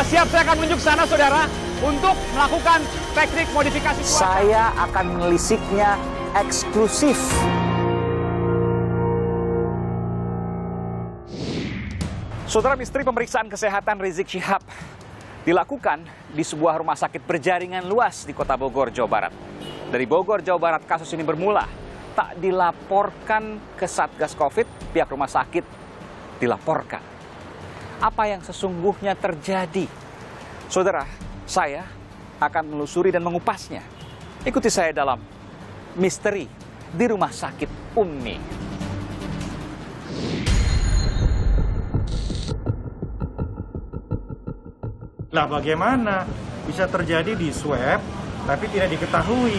siap, saya akan menunjuk sana, saudara, untuk melakukan teknik modifikasi cuaca. Saya akan menelisiknya eksklusif. Saudara, misteri pemeriksaan kesehatan Rizik Syihab dilakukan di sebuah rumah sakit berjaringan luas di Kota Bogor, Jawa Barat. Dari Bogor, Jawa Barat, kasus ini bermula. Tak dilaporkan ke Satgas Covid, pihak rumah sakit dilaporkan. Apa yang sesungguhnya terjadi? Saudara, saya akan menelusuri dan mengupasnya. Ikuti saya dalam misteri di Rumah Sakit Umi. Lah bagaimana bisa terjadi di swab tapi tidak diketahui?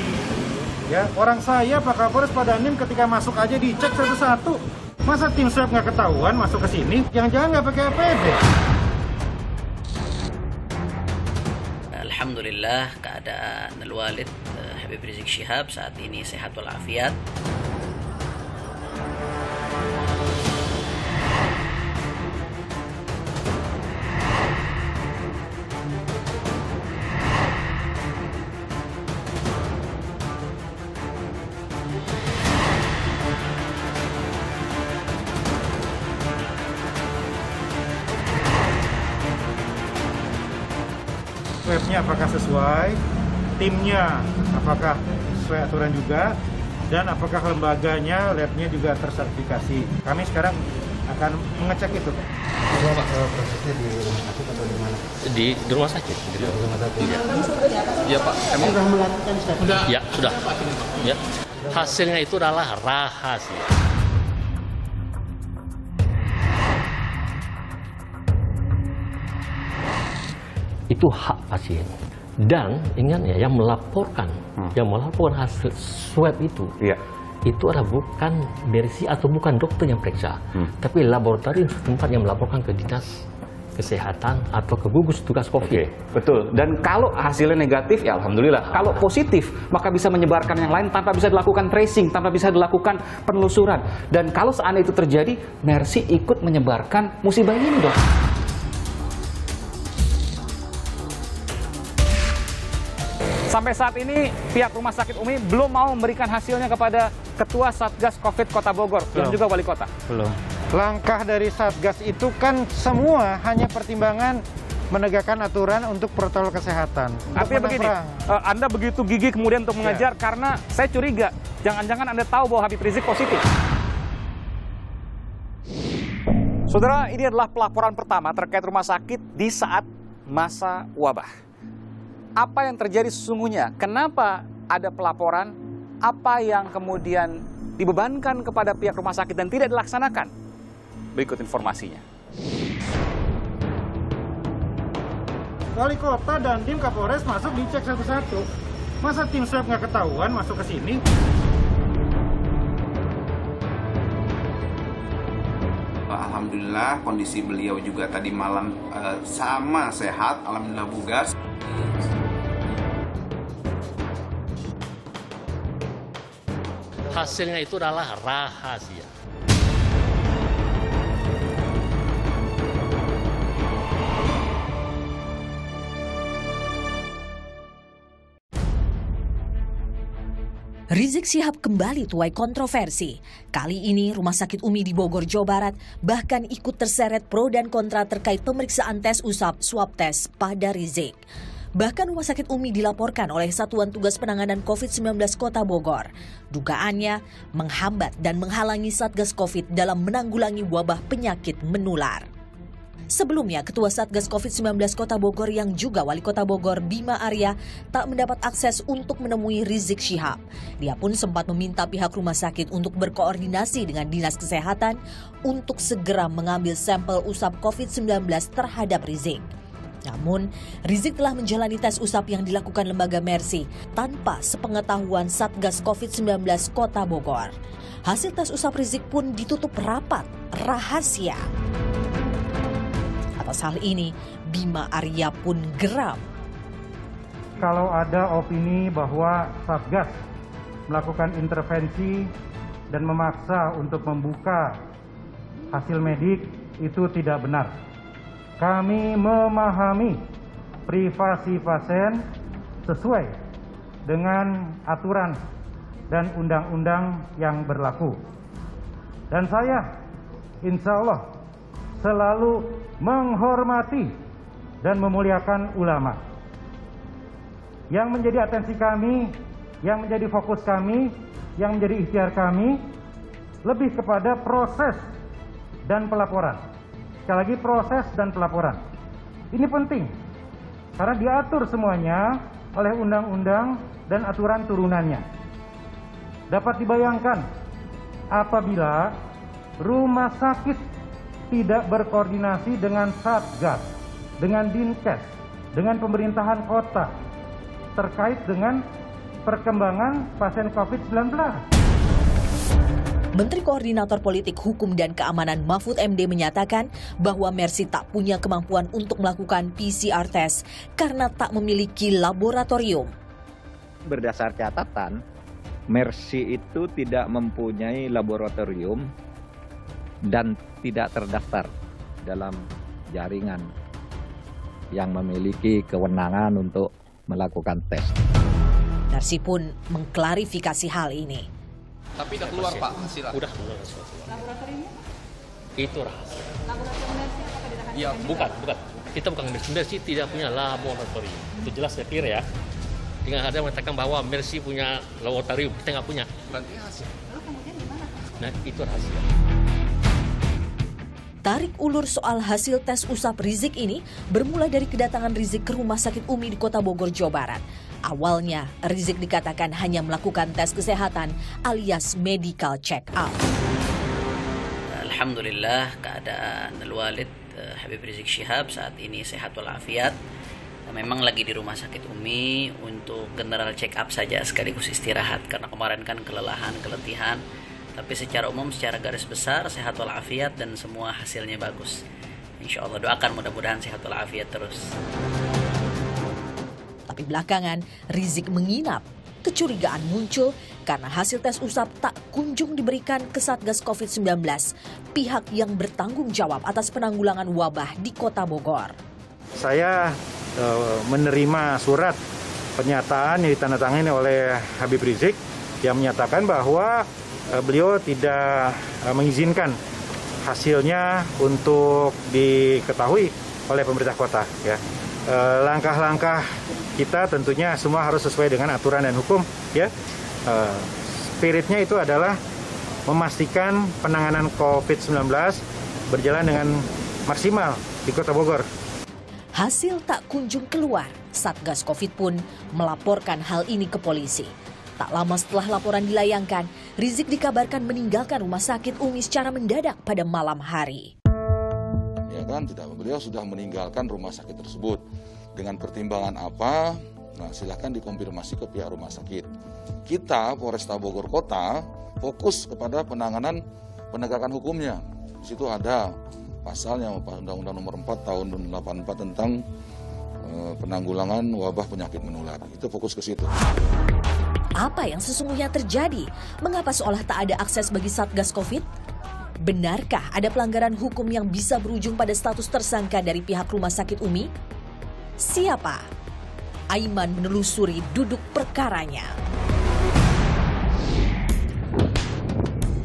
Ya, orang saya Pak Kapolres Pak Dandim ketika masuk aja dicek satu-satu. Masa tim swab nggak ketahuan masuk ke sini? Jangan-jangan nggak pakai APD. Alhamdulillah keadaan Al-Walid Habib Rizik Syihab saat ini sehat walafiat. Swabnya apakah sesuai, timnya apakah sesuai aturan juga, dan apakah lembaganya, labnya juga tersertifikasi. Kami sekarang akan mengecek itu. Pak, prosesnya di rumah sakit atau di mana? Di rumah sakit. Di rumah sakit. Ya Pak. Emang sudah melakukan swab? Ya sudah. Ya. Hasilnya itu adalah rahasia. Itu hak pasien. Dan ingat ya, yang melaporkan hasil swab itu, itu adalah bukan Mercy atau bukan dokter yang periksa, tapi laboratorium setempat yang melaporkan ke dinas kesehatan atau ke gugus tugas COVID. Betul. Dan kalau hasilnya negatif, ya alhamdulillah. Kalau positif, maka bisa menyebarkan yang lain tanpa bisa dilakukan tracing, tanpa bisa dilakukan penelusuran. Dan kalau seandainya itu terjadi, Mercy ikut menyebarkan musibah ini, dong. Sampai saat ini, pihak Rumah Sakit Umi belum mau memberikan hasilnya kepada Ketua Satgas Covid Kota Bogor dan juga Wali Kota. Belum. Langkah dari Satgas itu kan semua hanya pertimbangan menegakkan aturan untuk protokol kesehatan. Artinya begini, Anda begitu gigih kemudian untuk mengejar karena saya curiga, jangan-jangan Anda tahu bahwa Habib Rizik positif. Saudara, ini adalah pelaporan pertama terkait rumah sakit di saat masa wabah. Apa yang terjadi sesungguhnya? Kenapa ada pelaporan? Apa yang kemudian dibebankan kepada pihak rumah sakit dan tidak dilaksanakan? Berikut informasinya. Wali Kota dan tim Kapolres masuk dicek satu-satu. Masa tim swab nggak ketahuan masuk ke sini? Alhamdulillah kondisi beliau juga tadi malam sama sehat, alhamdulillah bugar. Hasilnya itu adalah rahasia. Rizik Syihab kembali tuai kontroversi. Kali ini Rumah Sakit Umi di Bogor, Jawa Barat bahkan ikut terseret pro dan kontra terkait pemeriksaan tes usap swab tes pada Rizik. Bahkan Rumah Sakit Umi dilaporkan oleh Satuan Tugas Penanganan COVID-19 Kota Bogor. Dugaannya menghambat dan menghalangi Satgas COVID dalam menanggulangi wabah penyakit menular. Sebelumnya, Ketua Satgas COVID-19 Kota Bogor yang juga Wali Kota Bogor, Bima Arya, tak mendapat akses untuk menemui Rizik Syihab. Dia pun sempat meminta pihak rumah sakit untuk berkoordinasi dengan Dinas Kesehatan untuk segera mengambil sampel usap COVID-19 terhadap Rizik. Namun, Rizik telah menjalani tes usap yang dilakukan lembaga Mercy tanpa sepengetahuan Satgas COVID-19 Kota Bogor. Hasil tes usap Rizik pun ditutup rapat, rahasia. Atas hal ini, Bima Arya pun geram. Kalau ada opini bahwa Satgas melakukan intervensi dan memaksa untuk membuka hasil medik, itu tidak benar. Kami memahami privasi pasien sesuai dengan aturan dan undang-undang yang berlaku. Dan saya insya Allah selalu menghormati dan memuliakan ulama. Yang menjadi atensi kami, yang menjadi fokus kami, yang menjadi ikhtiar kami, lebih kepada proses dan pelaporan. Sekali lagi proses dan pelaporan. Ini penting, karena diatur semuanya oleh undang-undang dan aturan turunannya. Dapat dibayangkan, apabila rumah sakit tidak berkoordinasi dengan Satgas, dengan Dinkes, dengan pemerintahan kota, terkait dengan perkembangan pasien COVID-19. Menteri Koordinator Politik Hukum dan Keamanan Mahfud MD menyatakan bahwa Mercy tak punya kemampuan untuk melakukan PCR test karena tak memiliki laboratorium. Berdasar catatan, Mercy itu tidak mempunyai laboratorium dan tidak terdaftar dalam jaringan yang memiliki kewenangan untuk melakukan tes. Mercy pun mengklarifikasi hal ini. Tapi udah keluar Pak hasilnya? Udah keluar. Laboratoriumnya? Itu rahasia. Laboratorium Mercy apakah ditahan? Ya, bukan. Kita bukan Mercy tidak punya laboratorium. Itu jelas saya kira ya. Dengan ada mengatakan bahwa Mercy punya laboratorium, kita nggak punya. Berarti hasil. Lalu kemudian gimana? Nah, itu rahasia. Tarik ulur soal hasil tes usap Rizik ini bermula dari kedatangan Rizik ke Rumah Sakit Umi di Kota Bogor, Jawa Barat. Awalnya, Rizik dikatakan hanya melakukan tes kesehatan alias medical check up. Alhamdulillah keadaan Al-Walid Habib Rizik Syihab saat ini sehat walafiat. Memang lagi di Rumah Sakit Umi untuk general check up saja sekaligus istirahat karena kemarin kan kelelahan, keletihan. Tapi secara umum, secara garis besar, sehat walafiat dan semua hasilnya bagus. Insya Allah doakan mudah-mudahan sehat walafiat terus. Tapi belakangan, Rizik menginap. Kecurigaan muncul karena hasil tes usap tak kunjung diberikan ke Satgas COVID-19, pihak yang bertanggung jawab atas penanggulangan wabah di Kota Bogor. Saya menerima surat pernyataan yang ditandatangani oleh Habib Rizik yang menyatakan bahwa beliau tidak mengizinkan hasilnya untuk diketahui oleh pemerintah kota. Ya. Langkah-langkah kita tentunya semua harus sesuai dengan aturan dan hukum. Ya. Spiritnya itu adalah memastikan penanganan COVID-19 berjalan dengan maksimal di Kota Bogor. Hasil tak kunjung keluar, Satgas Covid pun melaporkan hal ini ke polisi. Tak lama setelah laporan dilayangkan, Rizik dikabarkan meninggalkan Rumah Sakit Umi secara mendadak pada malam hari. Ya kan, beliau sudah meninggalkan rumah sakit tersebut. Dengan pertimbangan apa? Nah, silahkan dikonfirmasi ke pihak rumah sakit. Kita, Polresta Bogor Kota, fokus kepada penanganan penegakan hukumnya. Di situ ada pasalnya, Undang-Undang Nomor 4 Tahun 84 tentang penanggulangan wabah penyakit menular. Itu fokus ke situ. Apa yang sesungguhnya terjadi? Mengapa seolah tak ada akses bagi Satgas Covid? Benarkah ada pelanggaran hukum yang bisa berujung pada status tersangka dari pihak Rumah Sakit Umi? Siapa? Aiman menelusuri duduk perkaranya.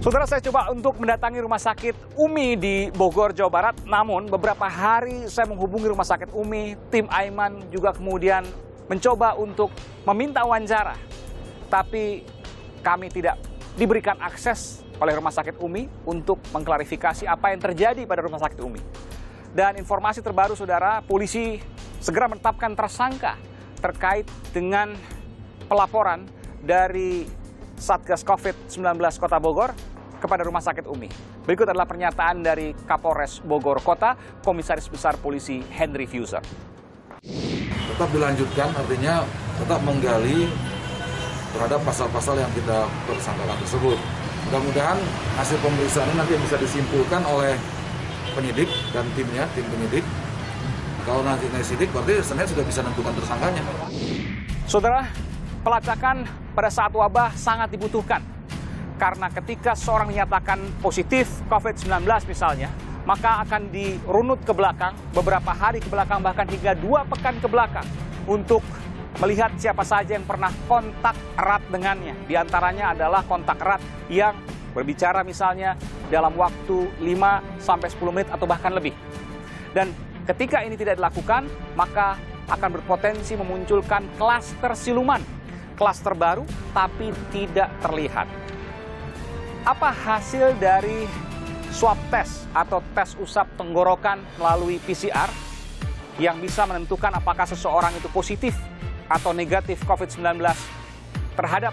Saudara, saya coba untuk mendatangi Rumah Sakit Umi di Bogor, Jawa Barat. Namun beberapa hari saya menghubungi Rumah Sakit Umi, tim Aiman juga kemudian mencoba untuk meminta wawancara. Tapi kami tidak diberikan akses oleh Rumah Sakit Umi untuk mengklarifikasi apa yang terjadi pada Rumah Sakit Umi. Dan informasi terbaru, saudara, polisi segera menetapkan tersangka terkait dengan pelaporan dari Satgas COVID-19 Kota Bogor kepada Rumah Sakit Umi. Berikut adalah pernyataan dari Kapolres Bogor Kota, Komisaris Besar Polisi Henry Fuser. Tetap dilanjutkan, artinya tetap menggali terhadap pasal-pasal yang kita persangkakan tersebut. Mudah-mudahan hasil pemeriksaan ini nanti bisa disimpulkan oleh penyidik dan timnya, tim penyidik. Kalau nanti sidik, berarti Senin sudah bisa menentukan tersangkanya. Saudara, pelacakan pada saat wabah sangat dibutuhkan. Karena ketika seorang dinyatakan positif COVID-19 misalnya, maka akan dirunut ke belakang, beberapa hari ke belakang, bahkan hingga 2 pekan ke belakang untuk melihat siapa saja yang pernah kontak erat dengannya. Di antaranya adalah kontak erat yang berbicara misalnya dalam waktu 5-10 menit atau bahkan lebih. Dan ketika ini tidak dilakukan, maka akan berpotensi memunculkan klaster siluman. Klaster baru tapi tidak terlihat. Apa hasil dari swab test atau tes usap tenggorokan melalui PCR yang bisa menentukan apakah seseorang itu positif atau negatif COVID-19 terhadap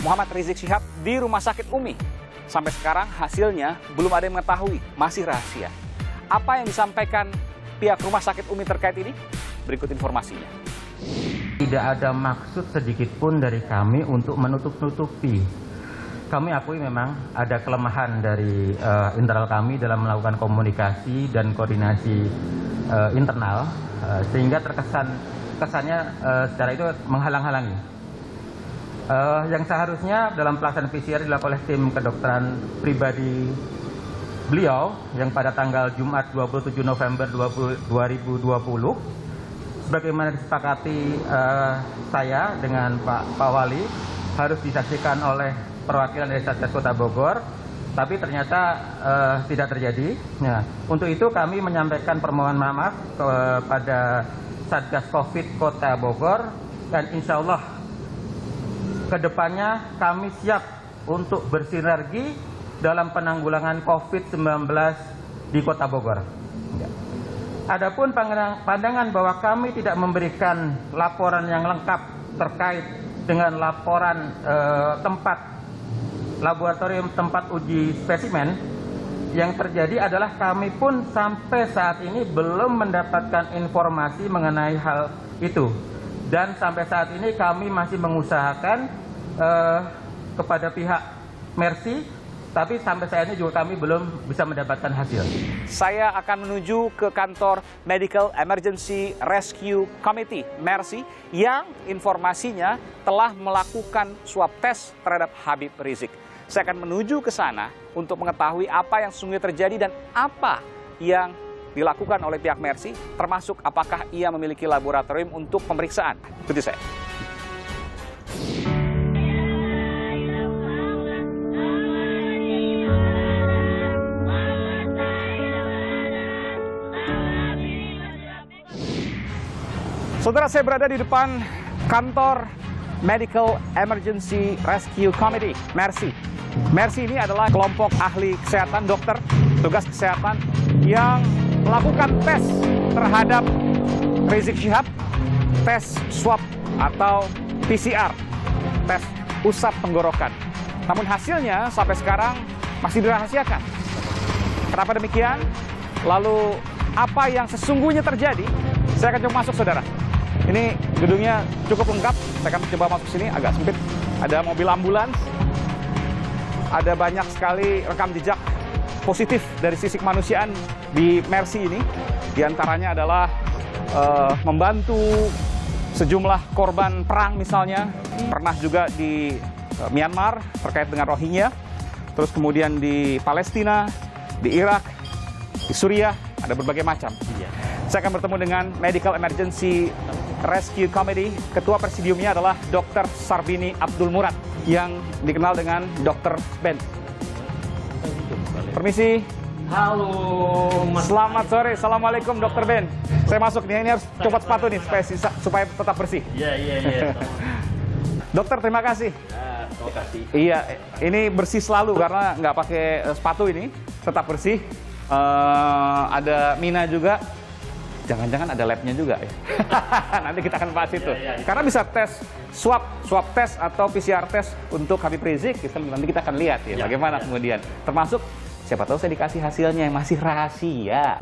Muhammad Rizik Syihab di Rumah Sakit Umi? Sampai sekarang hasilnya belum ada yang mengetahui, masih rahasia. Apa yang disampaikan pihak Rumah Sakit Umi terkait ini? Berikut informasinya. Tidak ada maksud sedikit pun dari kami untuk menutup-nutupi. Kami akui memang ada kelemahan dari internal kami dalam melakukan komunikasi dan koordinasi internal, sehingga kesannya secara itu menghalang-halangi. Yang seharusnya dalam pelaksanaan PCR dilakukan oleh tim kedokteran pribadi beliau yang pada tanggal Jumat 27 November 2020 sebagaimana disepakati saya dengan Pak Wali harus disaksikan oleh perwakilan dari Satgas Kota Bogor, tapi ternyata tidak terjadi. Nah, untuk itu kami menyampaikan permohonan maaf kepada Satgas Covid Kota Bogor, dan insya Allah kedepannya kami siap untuk bersinergi dalam penanggulangan COVID-19 di Kota Bogor. Adapun pandangan bahwa kami tidak memberikan laporan yang lengkap terkait dengan laporan laboratorium tempat uji spesimen, yang terjadi adalah kami pun sampai saat ini belum mendapatkan informasi mengenai hal itu. Dan sampai saat ini kami masih mengusahakan kepada pihak Mercy, tapi sampai saat ini juga kami belum bisa mendapatkan hasil. Saya akan menuju ke kantor Medical Emergency Rescue Committee, Mercy, yang informasinya telah melakukan swab test terhadap Habib Rizik. Saya akan menuju ke sana untuk mengetahui apa yang sesungguhnya terjadi dan apa yang dilakukan oleh pihak Mercy, termasuk apakah ia memiliki laboratorium untuk pemeriksaan. Ikuti saya. Saudara, saya berada di depan kantor Medical Emergency Rescue Committee, Mercy. Mercy ini adalah kelompok ahli kesehatan, dokter, tugas kesehatan yang melakukan tes terhadap Rizik Syihab, tes swab atau PCR, tes usap tenggorokan. Namun hasilnya sampai sekarang masih dirahasiakan. Kenapa demikian? Lalu apa yang sesungguhnya terjadi? Saya akan coba masuk, saudara. Ini gedungnya cukup lengkap. Saya akan coba masuk sini, agak sempit. Ada mobil ambulans. Ada banyak sekali rekam jejak positif dari sisi kemanusiaan di Mercy ini. Di antaranya adalah membantu sejumlah korban perang misalnya. Pernah juga di Myanmar terkait dengan Rohingya. Terus kemudian di Palestina, di Irak, di Suriah, ada berbagai macam. Saya akan bertemu dengan Medical Emergency Rescue Committee. Ketua presidiumnya adalah Dr. Sarbini Abdul Murad yang dikenal dengan Dr. Ben. Permisi. Halo. Selamat sore. Assalamualaikum Dr. Ben. Saya masuk nih, ini harus copot sepatu nih supaya tetap bersih. Iya. Dokter, terima kasih. Terima kasih. Iya, ini bersih selalu karena nggak pakai sepatu ini, tetap bersih. Ada Mina juga. Jangan-jangan ada labnya juga ya. Nanti kita akan bahas itu. Karena bisa tes swab test atau PCR test untuk Habib Rizik. Nanti kita akan lihat ya bagaimana kemudian. Termasuk siapa tahu saya dikasih hasilnya yang masih rahasia.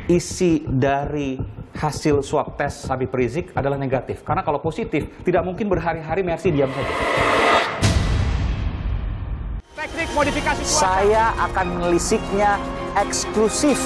Isi dari hasil swab test Habib Rizik adalah negatif. Karena kalau positif tidak mungkin berhari-hari Mercy diam saja. Teknik modifikasi cuaca. Saya akan menelisiknya eksklusif